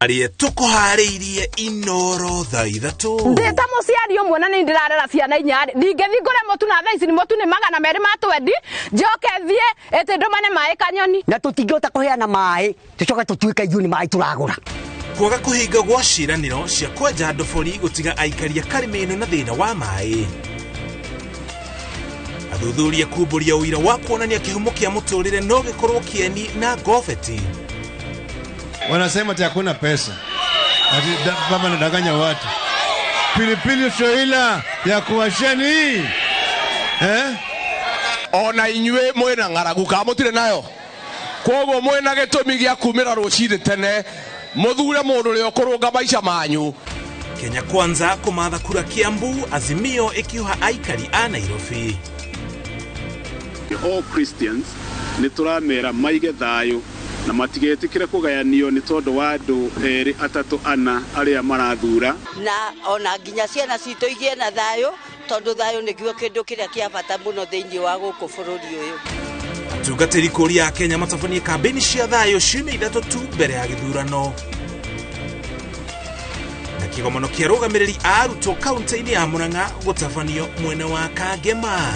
Ariye tukuhariirie Inooro thaa ithatu. Ndita muciari umwe na nindirarera ciana inyari. Ndingethi ngure mutu na thaa ici ni mutu ni 200 matwendi. Njoke thie ete ndumane mai kanyoni. Na tutingota kuheana mai. Tucoka tutuika ithuni mai turagura. Kwaga kuhinga gwa ciraniro cia kwenja ndobori gutiga aikari a Karimeno na thina wa mai. Athuthuria kumburia uira wa kuonania kihumo kia muturire no gikorwo kieni na ngobeti. Wanasema ati hakuna pesa. Ati baba nadanganya watu. Pilipili shoila ya kuwasheni. Ona inywe mwena ngaragu ka mutire nayo. Kogo mwena gitumi gia kumira ruciri tene. Muthure mundu ri okurunga maisha manyu. Kenya Kwanza kumatha kura Kiambu, Azimio ikiuha aikari a Nairobi. All Christians ni turamera maige thayo na matigetikire kugayanio ni tondu wa andu eri atatu ana aria marathura na ona nginya ciana citu igie na thayo tondu thayo ni kio kindu kiria kia bata muno thiini wa guku bururi uyu. Atungatiri kuria ya Kenya matafania kambeni cia thayo ciumia ithatu tu mbere ya githurano. Na kigomono kia rugamiriri a arutwo kaunti-ini ya Murang'a gutafanio mwena wa Kangema.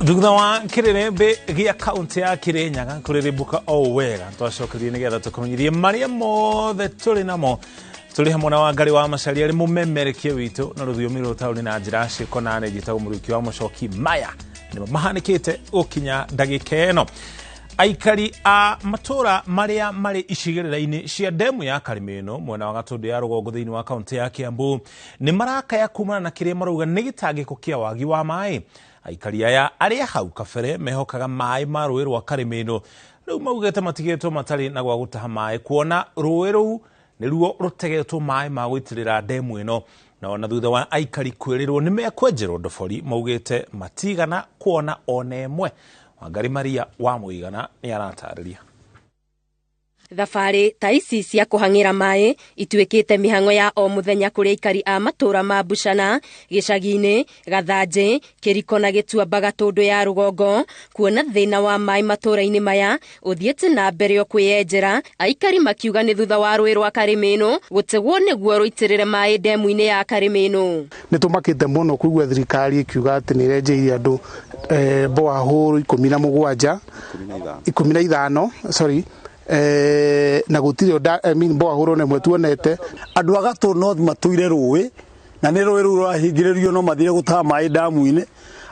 Thutha wa kirerembe gia kaunti ya Kirinyaga kuririmbuka o wega twacokerie nigetha tukumenyerie maria mothe turi namo turi hamwe na Wangari wa Macharia ari mumemerekie witu na ruthiumi rutauni na njira ciko na nejita umuriki wa mucoki maya nimo mahanikite gukinya ndagika eno. Aikari a matura maria mari icigirira-ini cia demu ya Karimeno mwena wa Gatundu ya rugongo thiini wa kaunti ya Kiambu ni marakaya kumana na kiria marauga ni gitangiko kia wagi wa mai. Aikari aya aria hau kabere mehokaga mai ma rũĩ rwa Karimeno riu maugete matigetwo matari na gwa gutaha mai kuona rũĩ rũu niruo rutegetwo mai ma gwitirira demu ino na ona thutha wa aikari kwirirwo ni mekwenjerwo ndobori maugete matigana kuona ona emwe. Wangari Maria wa Muigana ni aratariria. Thabarĩ ta ici cia kuhangira mai ituĩkĩte mihango ya o muthenya kuri aikari a matura ma Buchana, Gicagi-ini, Gathanjĩ, Kĩriko na Gĩtuamba Gatundu ya rugongo kuona thĩna wa mai matura-ini maya uthiĩte na mbere o kwĩyenjera. Aikari makiuga ni thutha wa rũĩ rwa Karimeno gũtegwo nĩguo rũitĩrĩre mai demu-ini ya Karimeno. Nĩtũmakĩte mũno kuigua thirikari ikiuga atĩ nĩ irenjeirie andũ borehole 15 sorry na gutire borehole ne mwetuonete andu agatu no matuire ruwi na ni ruwi ru rahingiririo no mathire gutaha mai damu-ini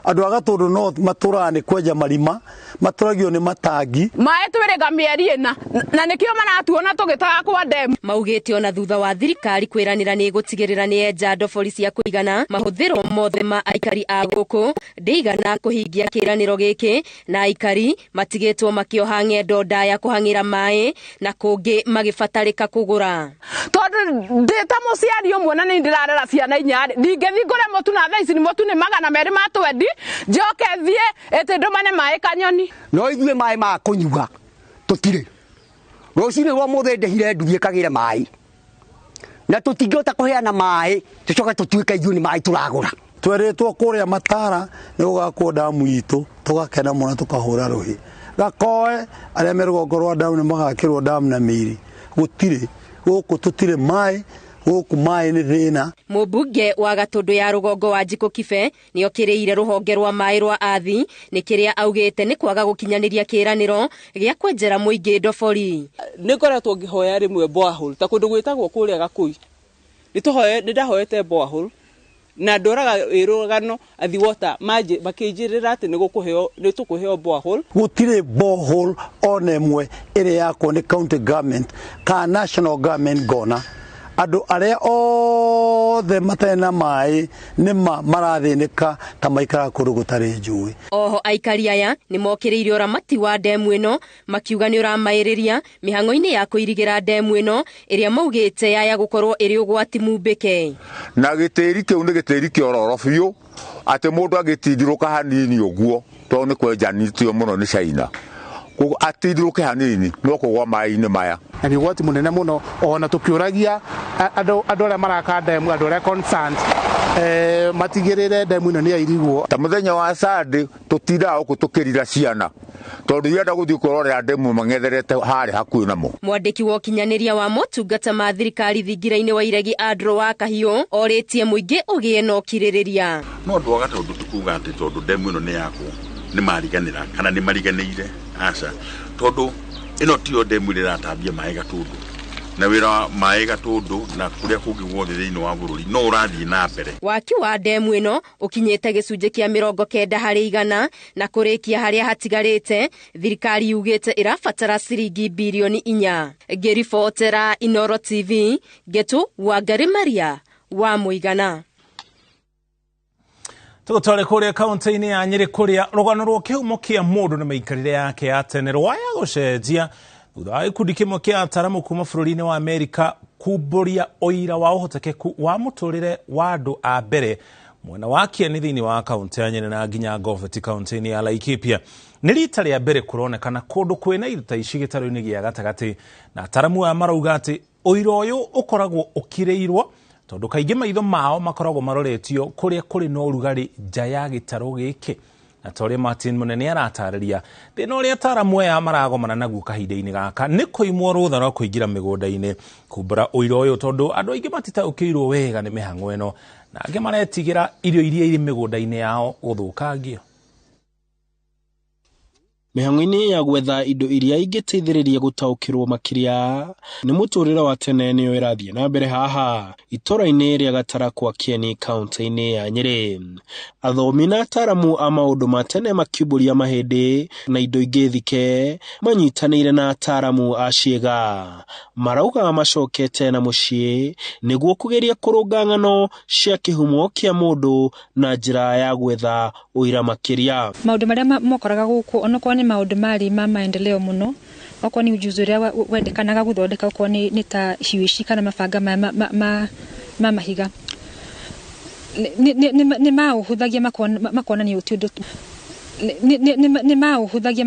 andu agatu no maturane kwenja marima maturagio ni matangi mai twirega mieri ina na nikio maratuona tugitaga kwa demu. Maugite ona thutha wa thirikari kwiranira ni gutigirira ni enja ndobori cia kuigana mahuthiro mothe ma aikari a guku ndigana kuhingia kiraniro giki na aikari matigitwo makioha ng'endo ndaya kuhangira mai na kungi magibatarika kugura. Tondu ndita muciari umwe na nindirarera ciana inyari. Ndingethi ngure mutu na thaa ici ni mutu ni 200 matwendi. Njoke thie ete ndumane mai kanyoni. No ithue mai ma kunyuga tutire rucini rwa muthe ndehire nduthie kagire mai na tutingota kuheana mai tucoka tutuika ithuni mai turagura. Tweretwo kuria matara ni gugakwo damu itu tugakena muno tukahura ruhi gakoe aria me rugongo rwa damu ni magakirwo damu na miri gutire guku tutire mai guku mai ni thina. Mubunge wa Gatundu ya rugongo wa Njiko Kibe ni okiriire ruhonge rwa mai rwa athi ni kiria augite ni kwaga gukinyaniria kiraniro gia kwenjera muingi ndobori. Ni ngoretwo ngihoya rimwe borehole ta kundu gwitagwo kuria Gakui ni ndahoete borehole na ndoraga irugano athi water maji bakijirira ati ni tukuheo borehole. Gutire borehole onemwe ire yako ni county government ka national government gona andu aria othe matena mai ni marathinika ta maikara kundu gutari njui. Oho aikari aya ni mokiriire uramati wa demu ino makiuga ni uramairiria mihango-ini ya kuirigira demu ino iria maugite yaya gukorwo iri ugwati mumbike Na gitiri kiu ni gitiri kiororo biu ati mundu agitindiruka hanini uguo to ni kwenjanitio muno ni China. ko atiruke hanini no kugwa mai-ini maya na ni gwati munene muno ona tukiuragia andu aria maraka demu andu aria concerned matigirire demu ino ni airigwo ta muthenya wa Sunday tutira uku tukirira ciana tondu yenda guthii kurorera demu mangetherete hari hakuhi namo. Mwandiki wa kinyaniria wa motungata ma thirikari thingira-ini wa Iregi Andrew wa Kahiu oritie muingi ugie no kiririria no ndwaga tondu tukuga ati tondu demu ino ni yako ni mariganira kana ni mariganiire aca tondu ino tio demu iratabia mai gatundu na wira mai gatundu na kuria kungi guothe thiini wa bururi no urathii na mbere. Waki wa demu ino ukinyete gicunje kia 90% na kurikia haria hatigarite thirikari yugite irabatara ciringi bilioni 4. Ngiribotera Inooro TV Getu Wangari Maria wa Muigana. Tugutware kuria kaunti-ini ya Nyeri kuria rugano rwa kihumo kia mundu na maikarire yake ya tene rwaya gucenjia thutha wa gikundi kimwe kia ataramu kuma bururi-ini wa Amerika kumbũria ũira wa ũhotekeku wa mũtũrĩre wa andũ a mbere mwena wa Kieni thĩinĩ wa kaunti ya Nyeri na nginya Goveti kaunti-ini ya Laikipia. Nĩ rita rĩa mbere kũronekana kũndũ kwĩna iruta ici gĩtarũ-inĩ gĩa gatagatĩ na ataramu aya marauga atĩ ũira ũyũ ũkoragwo ũkirĩirwo tondu kaingĩ maitho mao makoragwo maroretio kuria kuri no urugari nja ya gĩtarũ gĩkĩ. Na tore Martin Munene aratarĩria thĩna ũrĩa ataramu aya maragomana naguo kahinda-inĩ gaka nĩ kũimwo rũtha rwa kũingĩra mĩgũnda-inĩ kumbũra ũira ũyũ tondu andũ aingĩ matitaũkĩirwo wega nĩ mĩhang'o ĩno na angĩ maretigĩra irio iria irĩ mĩgũnda-inĩ yao gũthũkangio. Mĩhang'o-inĩ ya gwetha indo iria ingĩteithĩrĩria gũtaũkĩrwo makĩria nĩ mũtũrĩre wa tene nĩyo ĩrathiĩ na mbere haha itũra-inĩ rĩa Gatarakwa Kieni kaunti-inĩ ya Nyeri. Athomi na ataramu a maũndũ ma tene makiumbũria mahĩndĩ na indo ingĩ thike manyitanĩire na ataramu a ciĩga marauga macokete na mũciĩ nĩguo kũgeria kũrũnga ng'ano cia kĩhumo kĩa mũndũ na njĩra ya gwetha ũira makĩria. Maũndũ marĩa mokoraga gũkũ onokorwo nĩ maũndũ marĩ ma maendeleo muno okorwo nĩ ujuzi ũrĩa wendekanaga gũthondeka okorwo nĩ ta hiwici kana mabanga ma mahiga nĩ maũhũthagia makonania ũti ũndũ nĩ maũhũthagia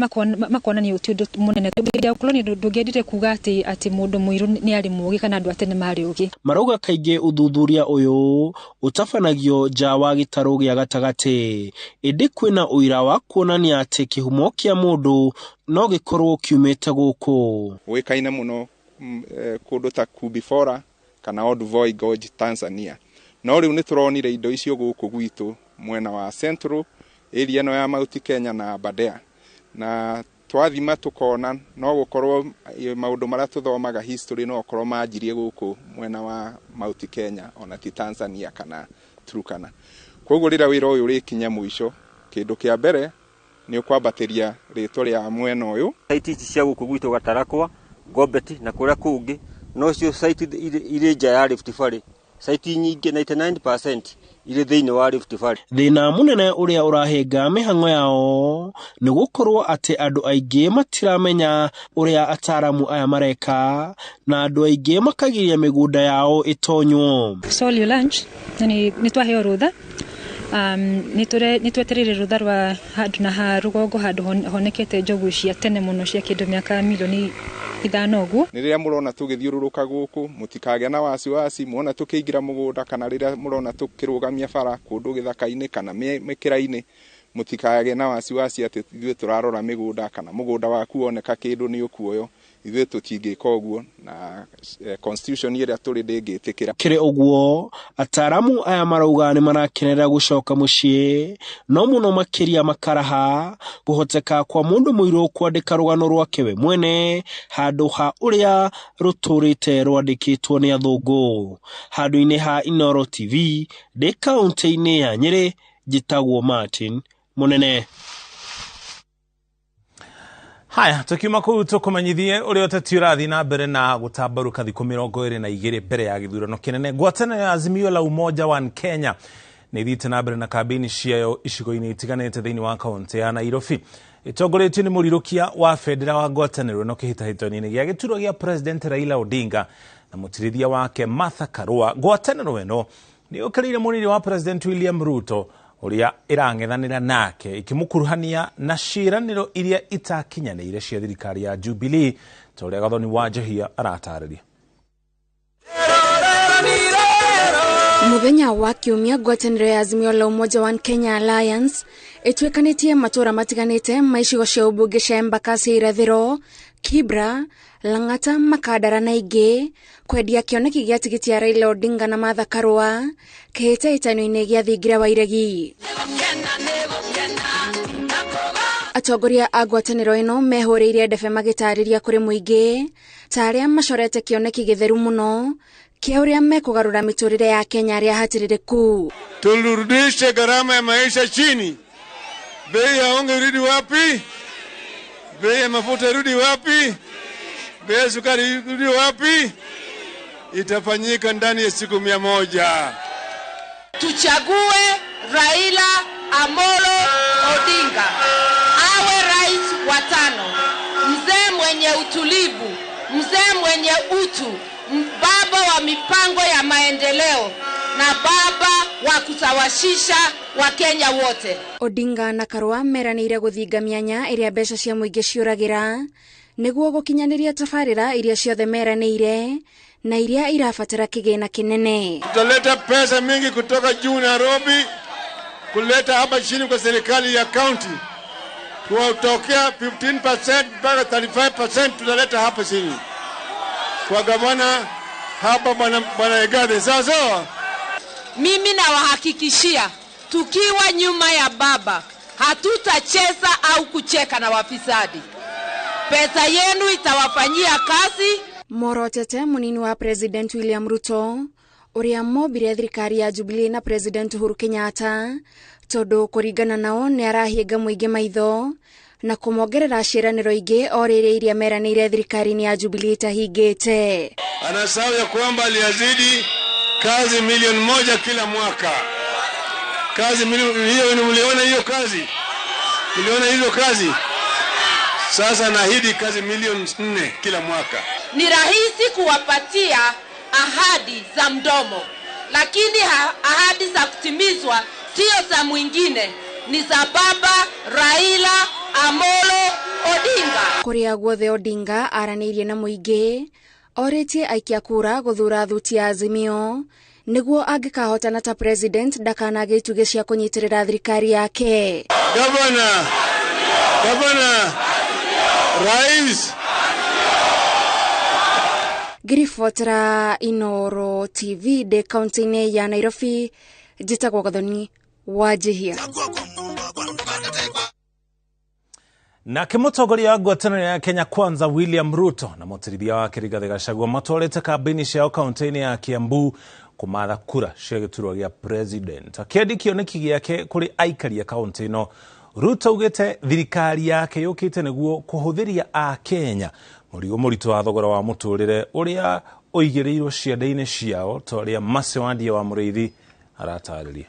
makonania ũti ũndũ mũnene okorwo nĩ ndũngĩendire kuga atĩ mũndũ mũirũ nĩ arĩ mũũgĩ kana andũ a tene marĩ ũgĩ. Marauga kaingĩ ũthuthuria ũyũ ũtabanagio nja wa gĩtarũ gĩa gatagatĩ ĩndĩ kwĩna ũira wa kuonania atĩ kĩhumo kĩa mũndũ no gĩkorwo kiumĩte gũkũ. Ũĩkaine mũno kũndũ ta Kubifora kana Old Voi Gorge Tanzania. No rĩu nĩ tũronire indo icio gũkũ gwitũ mwena wa Central area ĩno ya Mount Kenya na Aberdare. Na twathima tukona no gũkorwo maũndũ marĩa tũthomaga history no gũkorwo manjirie gũkũ mwena wa Mount Kenya ona ti Tanzania kana Turkana. Koguo rĩrĩa wĩra ũyũ ũrĩkinya mũico kĩndũ kĩa mbere nĩ ũkwambatĩria rĩtwa rĩa mwena ũyũ. Site ici cia gũkũ gwitũ Gatarakwa, Gobeti na kũrĩa kũngĩ no cio site irĩ nja ya Rift Valley. Site nyingĩ 99% irĩ thĩinĩ wa Rift Valley. Thĩna mũnene ũrĩa ũrahenga mĩhang'o yao nĩ gũkorwo atĩ andũ aingĩ matiramenya ũrĩa ataramu aya mareka na andũ aingĩ makagiria mĩgũnda yao ĩtonywo. Solio lunch nĩ twaheo rũtha nĩ twetereire rũtha rwa handũ na ha rũgongo handũ honekete njogu cia tene mũno cia kĩndũ mĩaka milioni 5 ũguo. Nĩ rĩrĩa mũrona tũgĩthiũrũrũka gũkũ mũtikagĩa na wasiwasi muona tũkĩingĩra mũgũnda kana rĩrĩa mũrona tũkĩrũgamia bara kũndũ gĩthaka-inĩ kana mĩkĩra-inĩ mũtikagĩa na wasiwasi atĩ ithuĩ tũrarora mĩgũnda kana mũgũnda waku woneka kĩndũ nĩ ũkuoyo. Ithuĩ tũtingĩka ũguo na constitution ĩrĩa tũrĩ ndĩngĩtĩkĩra. Kĩrĩ ũguo ataramu aya marauga nĩ marakenera gũcoka mũciĩ no mũno makĩria makaraha kũhoteka kwa mũndũ mũirũ kwandĩka rũgano rwake we mwene handũ ha ũrĩa rũtũrĩte rwandĩkĩtwo nĩ athũngũ. Handũ-inĩ ha Inooro TV ndĩ kaunti-inĩ ya Nyeri njĩtagwo Martin Munene. Haya, tukiuma kũu tũkũmenyithie ũrĩa ũteti ũrathiĩ na mbere na gũtambarũka thikũ 22 mbere ya gĩthurano kĩnene. Ngwatanĩro ya Azimio la Umoja One Kenya nĩ thiĩte na mbere na kambĩini ciayo icigo-inĩ itiganĩte thĩinĩ wa kaunti ya Nairobi. Ĩtongoretio nĩ mũrirũkia wa bendera wa ngwatanĩro ĩno kĩhĩtahĩtano-inĩ gĩa gĩturwa gĩa President Raila Odinga na mũtirithia wake Martha Karua. Ngwatanĩro ĩno nĩ yũkĩrĩire mũnini wa President William Ruto uria irang'ethanira nake ikimukuruhania na ciiraniro iria itakinyanĩire cia thirikari ya Jubilee toria Gathoni wa Jahia aratarĩria. Muthenya wa kiumia ngwatanĩro ya Azimio la Umoja wa Kenya Alliance ĩtuĩkanĩtie matũra matiganĩte maicigo cia ũmbunge cia Embakasi irathĩro, Kibra, Lang'ata, Makadara na ingĩ kwendia kĩoneki gĩa tigiti ya Raila Odinga na Martha Karua kĩhĩtahĩtano-inĩ gĩa thingira wa iregi. Atongoria a ngwatanĩro ĩno mehũrĩire ndebe magĩtarĩria kũrĩ mũingĩ ta arĩa macorete kĩoneki gĩtheru mũno kia uria mekugarura miturire ya Kenya arĩa hatiririku. Turudishe gharama ya maisha chini. Bei ya unga irudi wapi? Bei ya mafuta irudi wapi? Bei ya sukari irudi wapi? Itafanyika ndani ya siku 100. Tuchague Raila Amolo Odinga awe rais wa 5. Mzee mwenye utulivu, mzee mwenye utu, baba wa mipango ya maendeleo na baba wa kusawasisha wa Kenya wote. Odinga na Karua meranĩire gũthinga mĩanya ĩrĩa mbeca cia mũingĩ ciũragĩra nĩguo gũkinyanĩria tabarĩra iria ciothe meranĩire na iria irabatara kĩgĩna kĩnene. Tutaleta pesa mingi kutoka juu Nairobi kuleta hapa chini kwa serikali ya county. Tuwatokea 15% mpaka 35% tutaleta hapa chini. Kwa gavana hapa bwana Egade. Sasa mimi nawahakikishia tukiwa nyuma ya baba hatutacheza au kucheka na wafisadi. Pesa yenu itawafanyia kazi. Morotete munini wa President William Ruto uria mobire thirikari ya Jubilee na President Uhuru Kenyatta tondu kũringana nao nĩ arahienga mũingĩ maitho na kũmongerera ciĩranĩro ingĩ o rĩrĩa iria meranĩire thirikari-inĩ ya Jubilee tahingĩte. Anasahau ya kwamba aliazidi kazi 1,000,000 kila mwaka. Kazi hiyo mliona hiyo kazi? Mliona hizo kazi? Sasa naahidi kazi 4,000,000 kila mwaka. Ni rahisi kuwapatia ahadi za mdomo, lakini ahadi za kutimizwa sio za mwingine, ni za baba Raila Amolo Odinga. Kuria guothe Odinga aranĩirie na mũingĩ orĩtie aikia kura gũthura thuti ya Azimio nĩguo angĩkahotana ta president ndakanage itugĩ cia kũnyitĩrĩra thirikari yake. Gavana Rais Ngiribotera Inooro TV de kaunti-inĩ ya Nairobi, njĩtagwo Gathoni wa Jahia. Nake mũtongoria wa ngwatanĩro ya Kenya Kwanza William Ruto na mũtirithia wake Rigathi Gachagua matwarĩte kambĩini ciao kaunti-inĩ ya Kiambu kũmatha kura cia gĩturwa gĩa president. Akĩendia kĩoneki gĩake kũrĩ aikari a kaunti ĩno, Ruto augĩte thirikari yake yũkĩte nĩguo kũhũthĩria a Kenya mũrigo mũritũ wa thogora wa mũtũrĩre ũrĩa ũigĩrĩirwo ciande-inĩ ciao ta ũrĩa Mercy Wandia wa Mũrĩithi aratarĩria.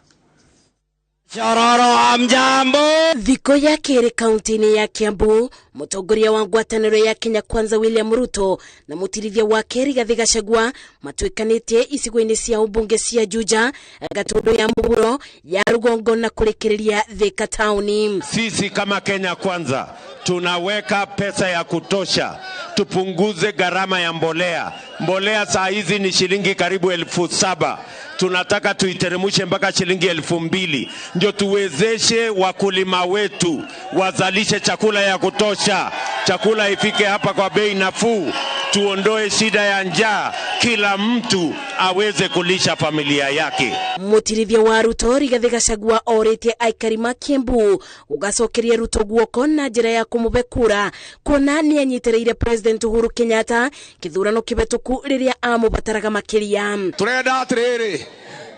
Chororo amjambo. Thiko ya kere kaunti-inĩ ya Kiambu, mũtongoria wa ngwatanĩro ya Kenya Kwanza William Ruto na mũtirithia wake Rigathi Gachagua matuĩkanĩtie icigo-inĩ cia ũmbunge cia Juja, Gatundu ya Mũhuro, ya Rugongo na kũrekereria Thika Town. Sisi kama Kenya Kwanza tunaweka pesa ya kutosha tupunguze gharama ya mbolea. Mbolea saa hizi ni shilingi karibu 7,000. Tunataka tuiteremushe mpaka shilingi 2,000 ndio tuwezeshe wakulima wetu wazalishe chakula ya kutosha, chakula ifike hapa kwa bei nafuu, tuondoe shida ya njaa, kila mtu aweze kulisha familia yake. Mũtirithia wa Ruto Rigathi Gachagua orĩtie aikari ma Kiambu ugacokeria Ruto guoko na njĩra ya kũmũbe kura kuona nĩ anyitĩrĩire President Uhuru Kenyatta kĩthurano kĩbĩtũku rĩrĩa amũbataraga makĩria. Turenda atĩrĩrĩ,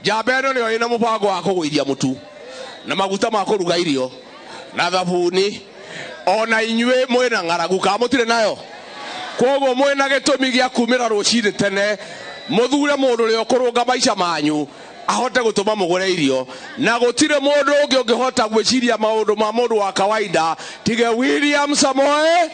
njamba ĩno nĩyo ĩna mũbango wa kũgũithia mũtu na maguta ma kũruga irio na thabuni, ona inyuĩ mwĩna ng'aragu ka mũtirĩ nayo. Koguo mwĩna gĩtũmi gĩa kumĩra rũcinĩ tene mũthure mũndũ ũrĩa ũkũrũnga maica manyu ahote gũtũma mũgũre irio, na gũtirĩ mũndũ ũngĩ ũngĩhota gwĩciria maũndũ ma mũndũ wa kawaida tiga William Samoei.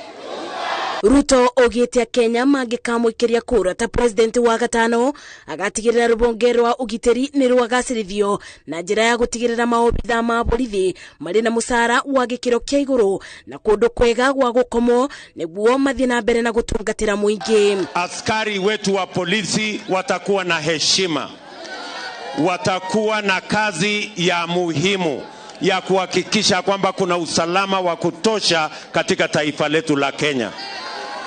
Ruto ogete Kenya mangikamwikiria kura ta president wa gatano agatigirira rubonge rwa ugiteri ni rwagacirithio na njira ya gutigirira maobitha ma borithi mari na musara wa gikiro kia iguru na kundu kwega gwa gukomo niguo mathie na mbere na gutungatira muingi. Askari wetu wa polisi watakuwa na heshima, watakuwa na kazi ya muhimu ya kuhakikisha kwamba kuna usalama wa kutosha katika taifa letu la Kenya.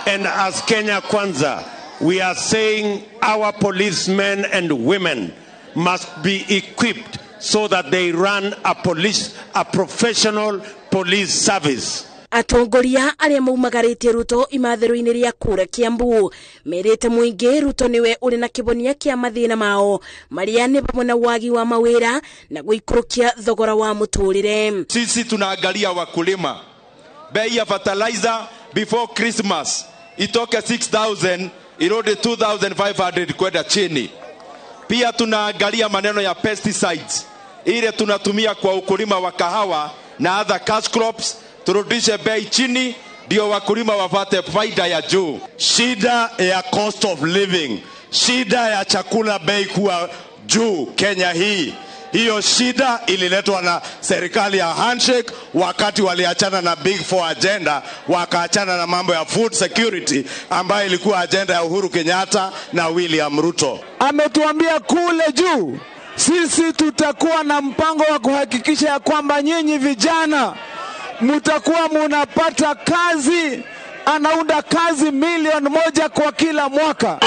And as Kenya Kwanza, we are saying our policemen and women must be equipped so that they run a professional police service. Atongoria aria maumagaritie Ruto imathero-ini ria kura Kiambu merete muingi Ruto niwe uri na kibonia kia mathina mao maria ni pamwe na wagi wa mawira na guikurukia thogora wa muturire. Sisi tunaangalia wakulima, bei ya fertilizer before Christmas itoke 6,000 irudi 2,500 kwenda chini. Pia tunaangalia maneno ya pesticides ile tunatumia kwa ukulima wa kahawa na other cash crops, turudishe bei chini ndio wakulima wapate faida ya juu. Shida ya cost of living, shida ya chakula bei kuwa juu Kenya hii, hiyo shida ililetwa na serikali ya handshake wakati waliachana na Big Four agenda, wakaachana na mambo ya food security ambayo ilikuwa agenda ya Uhuru Kenyatta na William Ruto. Ametuambia kule juu sisi tutakuwa na mpango wa kuhakikisha ya kwamba nyinyi vijana mutakuwa munapata kazi, anaunda kazi 1,000,000 kwa kila mwaka.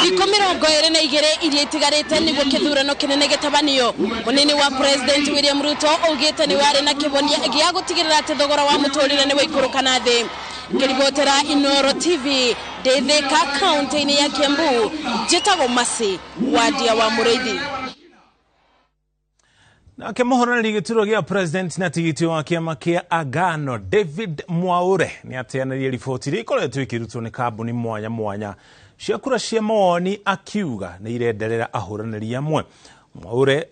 Ikomirongo ere na igere iria itigarite niguo kithurano kinene gitabanio. Munini wa President William Ruto ugite ni wari na kibonia gia gutigirira ati thogora wa muturire ni waikuruka na thi. Ngiribotera Inooro TV Ndetheka kaunti-ini ya Kiambu njitagwo Masi wadia wa Mureithi. Na kemohorana gituro gia president na tigiti wa kiama kia Agano David Mwaure ni ateanĩria riboti iria ikoretwo ikirutwo ni kambuni mwanya mwanya cia kura cia mawoni akiuga ni irenderera ahuranĩri amwe. Mwaure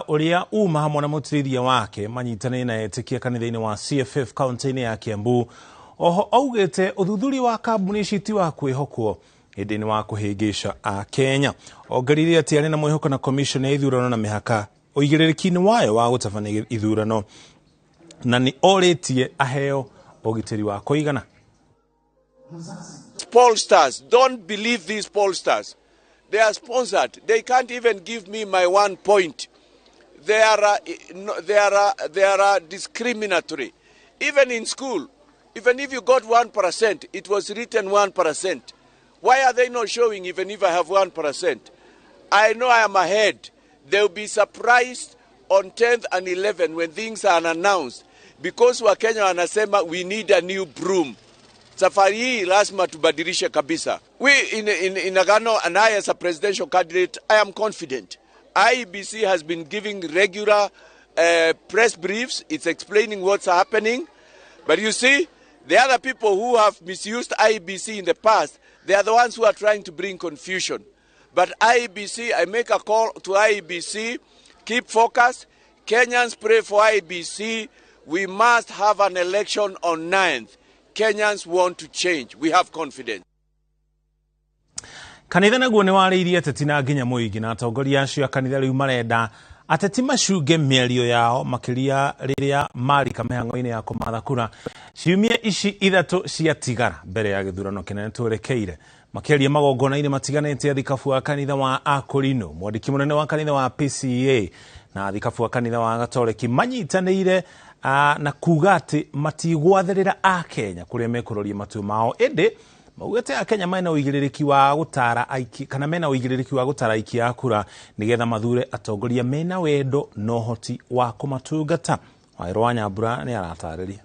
uria uma hamwe na mũtirithia wake manyitanĩire na etĩkia kanitha-inĩ wa CFF kaunti-inĩ ya Kiambu. Oho augĩte ũthuthuria wa kambuni ici ti wa kwĩhokwo hĩndĩ-inĩ wa kũhĩngĩca a Kenya. Ongerire atĩ arĩ na mwĩhoko na commission ya ithurano na mĩhaka ũigĩrĩrĩki-inĩ wayo wa gũtabania ithurano na nĩ orĩtie aheo ũgitĩri wa kũigana. Pollsters, don't believe these pollsters. They are sponsored. They can't even give me my 1 point. They are discriminatory. Even in school, even if you got 1%, it was written 1%. Why are they not showing even if I have 1%? I know I am ahead. They will be surprised on 10th and 11th when things are announced, because Wakenya wanasema we need a new broom. Safari hii lazima tubadilishe kabisa. We in Agano, and I as a presidential candidate, I am confident. IEBC has been giving regular press briefs. It's explaining what's happening. But you see, the other people who have misused IEBC in the past, they are the ones who are trying to bring confusion. But IEBC, I make a call to IEBC, keep focused. Kenyans pray for IEBC. We must have an election on 9th. Kenyans want to change. We have confidence. Kanitha naguo nĩ warĩirie ateti na nginya mũingĩ na atongoria acio a kanitha rĩu marenda ateti macunge mĩario yao makĩria rĩrĩa marika mĩhang'o-inĩ ya kũmatha kura ciumia ici ithatu ciatigara mbere ya gĩthurano kĩnene twerekeire. Makĩaria magongona-inĩ matiganĩte athikabu wa kanitha wa Akorino, mwandĩki mũnene wa kanitha wa PCA na athikabu wa kanitha wa Gatoreki manyitanĩire na kuga atĩ matigwathĩrĩra a Kenya kũrĩa mekũroria matua mao. Ĩndĩ maugĩte a Kenya mena ũigĩrĩrĩki wa gũtara aiki kana mena ũigĩrĩrĩki wa gũtara aiki a kura nĩgetha mathure atongoria mena wendo na ũhoti wa kũmatungata. Waĩrũ wa Nyambura nĩ aratarĩria.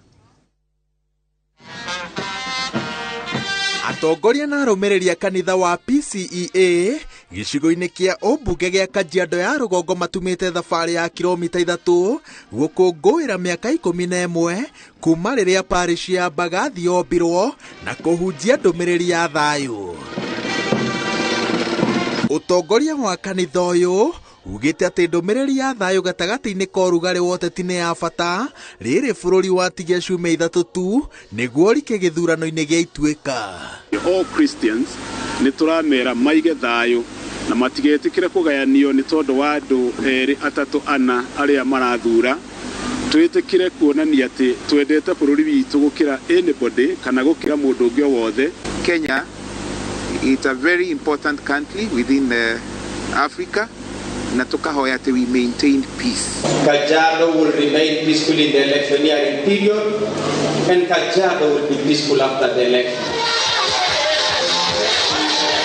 Atongoria na arũmĩrĩri kanitha wa PCEA gĩcigo-inĩ kĩa ũmbunge gĩa Kajiado ya rũgongo matumĩte thabarĩ ya kilomita 3 gũkũngũĩra mĩaka 11 kuma rĩrĩa parish ya Mbagathi yombirwo na kũhunjia ndũmĩrĩri ya thayũ. Ũtongoria wa kanitha ũyũ ugite ati ndumiriri ya thayo gatagati-ini ka ũrugarĩ wa ũteti nĩ ya bata rĩrĩ bũrũri watigia ciumia ithatũ tu nĩguo rike gĩthurano-inĩ gĩa Ituĩka. All Christians nĩ tũramera maige thayo na matigetikire kugayanio ni tondu wa andu eri atatu ana aria marathura twitikire kuonania ati twendete bururi witu gukira anybody kana gukira mundu ungi wothe. Kenya, it's a very important country within Africa, na tukahoya ati we maintain peace. Kajiado will remain peaceful in the electioneering period, and Kajiado will be peaceful after the election.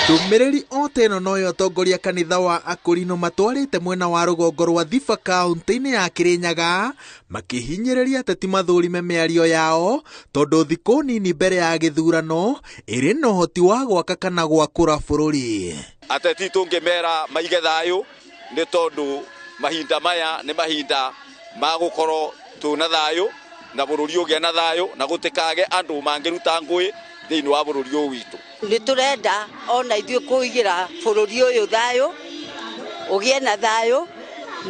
Ndũmĩrĩri oteno noyo atongoria kanitha wa Akorino matwarĩte mwena wa rũgongo rwa Thiba kaunti-inĩ ya Kirinyaga makihinyĩrĩria ateti mathũrime mĩario yao tondũ thikũ nini mbere ya gĩthurano ĩrĩ na ũhoti wa gwaka kana gwakũra bũrũri. Ateti tũngĩmera maige thayũ nĩ tondũ mahinda maya nĩ mahinda ma gũkorwo tũna thayũ na bũrũri ũgĩa na thayũ na gũtikage andũ mangĩruta ngũĩ thĩinĩ wa bũrũri ũyũ witũ. Nĩ turenda ona ithuĩ kũigĩra bũrũri ũyũ thayũ ũgĩe na thayũ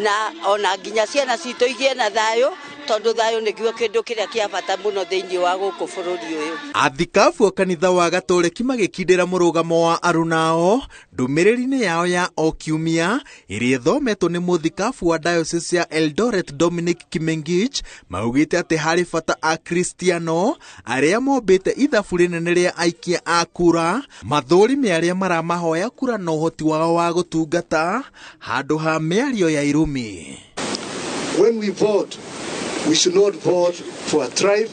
na ona nginya ciana citũ igĩe na thayũ tondu thayũ nĩguo kĩndũ kĩrĩa kĩa bata mũno thĩinĩ wa gũkũ bũrũri ũyũ. Athikabu a kanitha wa Gatoleki magĩkindĩra mũrũgamo wa arunao ndũmĩrĩri-inĩ yao ya o kiumia ĩrĩa ĩthometwo nĩ mũthikabu wa diocese ya Eldoret Dominic Kimengich maugĩte atĩ harĩ bata a Kristiano arĩa mombĩte ithabu rĩnene rĩa aikia a kura mathũrime arĩa maramahoya kura na ũhoti wao wa gũtungata handũ ha mĩario ya irumi. When we vote, we should not vote for a tribe,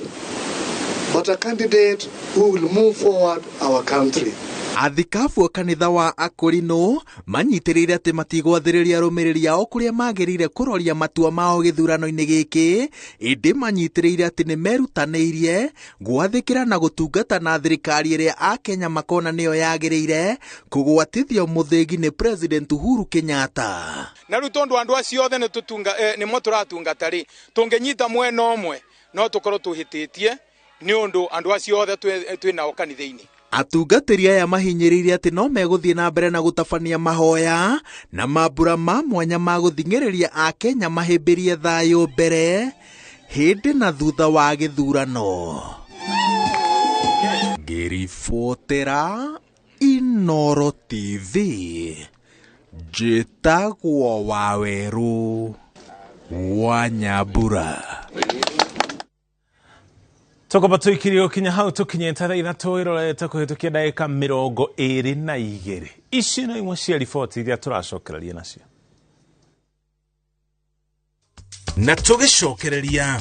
but a candidate who will move forward our country. Athikabu a kanitha wa Akorino manyitĩrĩire atĩ matigwathĩrĩria arũmĩrĩri ao kũrĩa magĩrĩire kũroria matua mao gĩthurano-inĩ gĩkĩ, ĩndĩ manyitĩrĩire atĩ nĩ merutanĩirie gwathĩkĩra na gũtungata na thirikari ĩrĩa Akenya makona nĩyo yagĩrĩire kũgwatithio mũthĩgi nĩ President Uhuru Kenyatta. Na rĩu tondũ andũ acio othe nĩmo tũratungata rĩ, tũngĩnyita mwena ũmwe no tũkorwo tũhĩtĩtie nĩ ũndũ andũ acio othe twĩnao kanitha-inĩ. Atungatĩri aya mahinyĩrĩirie atĩ no megũthiĩ na mbere na gũtabania mahoya na mambura ma mwanya ma gũthing'ĩrĩria Akenya mahĩmbĩrie thayũ mbere hĩndĩ na thutha wa gĩthurano. Ngĩribotera Inooro TV, njĩtagwo Wawerũ wa Nyambura. Tokoba tuikirie ukinya hau tukinyeta thaa ithatũ irorete kuhitukia ndagĩka 22. Ici no imwe cia riboti iria tũracokereria nacio. Na tũgĩcokereria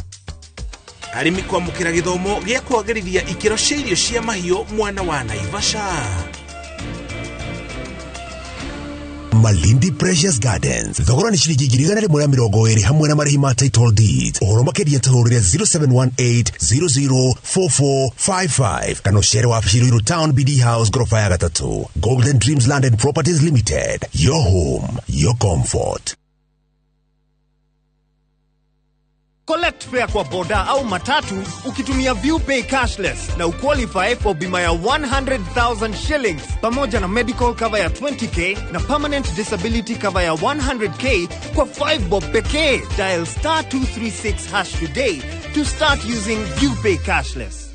arĩmi kwamũkĩra gĩthomo gĩa kwagĩrithia ikĩro cia irio cia mahiũ mwena wa Naivasha. Malindi Precious Gardens thogora nĩ ciringi 120 hamwe na marĩhi ma title deeds. Ũhoro makĩria tahũrĩre 0718004455 kana ũcere wabici Ruiru Town BD House gorofa ya 3. Golden Dreams Land and Properties Limited, your home, your comfort. Collect fare kwa boda au matatu ukitumia ViewPay cashless na uqualify for bima ya 100,000 shillings pamoja na medical cover ya 20k na permanent disability cover ya 100k kwa 5 bob pekee. Dial *236# today to start using ViewPay cashless.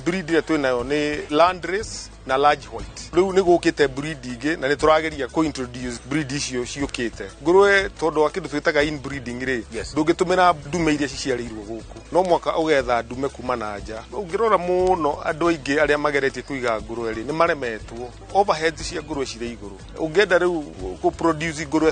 Breed ya twinayo ni Landrace na large white. Riu ni gukite breed ingi na ni turageria ku introduce breed icio ciukite. Ngũrwe tondu wa kindu twitaga inbreeding ri ndungitumira ndume iria ciciarirwo guku. No mwaka ugetha ndume kuma na nja. Ungirora muno andu aingi aria mageretie kuiga ngũrwe ri ni maremetwo. Overheads cia ngũrwe cire iguru. Ungienda riu ku produce ngũrwe